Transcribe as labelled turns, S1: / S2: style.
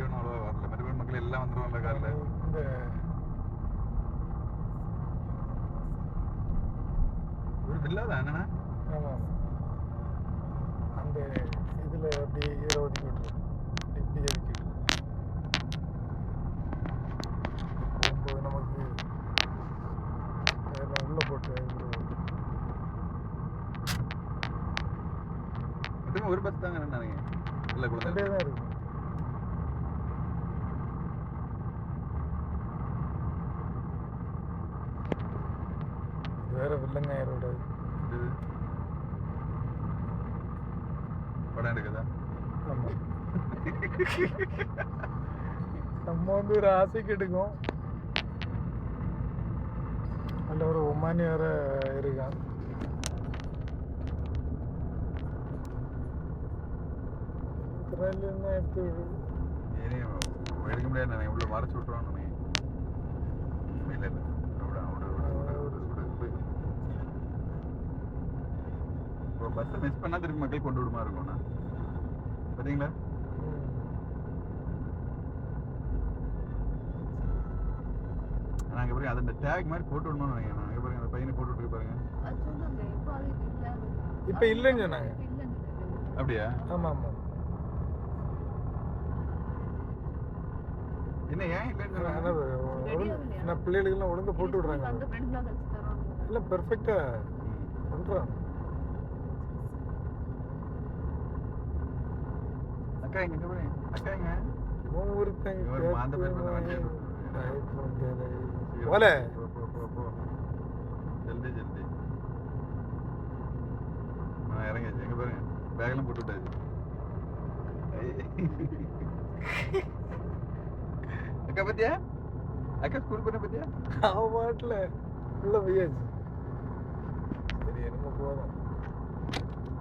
S1: வண்டி ஒன்றும் அவ்வளோவா வரல. மெட்ரோபோலிஸ் மக்கள் எல்லாம் வந்துருவாங்க காரில். ஒரு வில்லா தான் என்னண்ணா?
S2: ஆமாம், அந்த இதில் அப்படி இதில் ஒதுக்கி விட்டுரு, இப்படி ஒதுக்கி விட்டுரு. போகும்போது நமக்கு அதெல்லாம் உள்ளே போட்டு
S1: மட்டுமே ஒரு பஸ் தாங்க நினைங்க. இல்லை
S2: அப்படியே
S1: குழந்தை
S2: தான் இருக்கும். இது வேற வில்லங்காயரோட
S1: இது படம் எடுக்குதா?
S2: ஆமாம், நம்ம வந்து ஒரு ஆசைக்கு எடுக்கும். அதில் ஒரு ஒமானி வேற இருக்கான். இஸ்ரேலில் எடுத்து
S1: ஏனே எடுக்க முடியாது நினைங்க. உள்ள மறைச்சு விட்டுருவான்னு நினைங்க. இல்லை இல்லை இப்போ பஸ்ஸை மிஸ் பண்ணால் திருப்பி மக்கள் கொண்டு விடுமா இருக்கும்ண்ணா. பார்த்தீங்களா? நாங்கள் பாருங்க அதை டேக் மாதிரி போட்டு விடணும்னு நினைக்கிறேன். நாங்கள் பாருங்க அந்த பையனை போட்டு விட்டு பாருங்க.
S2: இப்போ இல்லைன்னு சொன்னாங்க.
S1: அப்படியா?
S2: ஆமாம் ஆமாம்.
S1: என்ன ஏன் இல்லைன்னு
S2: ஆனால்
S1: சொன்னாங்க?
S2: நான் பிள்ளைகளுக்கெல்லாம் ஒழுங்காக போட்டு விடுறாங்க. இல்லை பெர்ஃபெக்டாக பண்ணுறான்.
S1: அக்கா இங்க பாருங்க. அக்கா இங்க
S2: இவன் ஒருத்தன்
S1: இவர் மாந்த பேர் பண்ண வண்டி
S2: போல
S1: போ ஜல்தி ஜல்தி. நான் இறங்கியாச்சு. எங்க பாருங்க பேக்லாம் போட்டு விட்டாச்சு. அக்கா பத்தியா? அக்கா ஸ்கூல் பண்ண பத்தியா?
S2: அவன் பாட்டில் உள்ள போயாச்சு. சரி என்னமோ போதும்.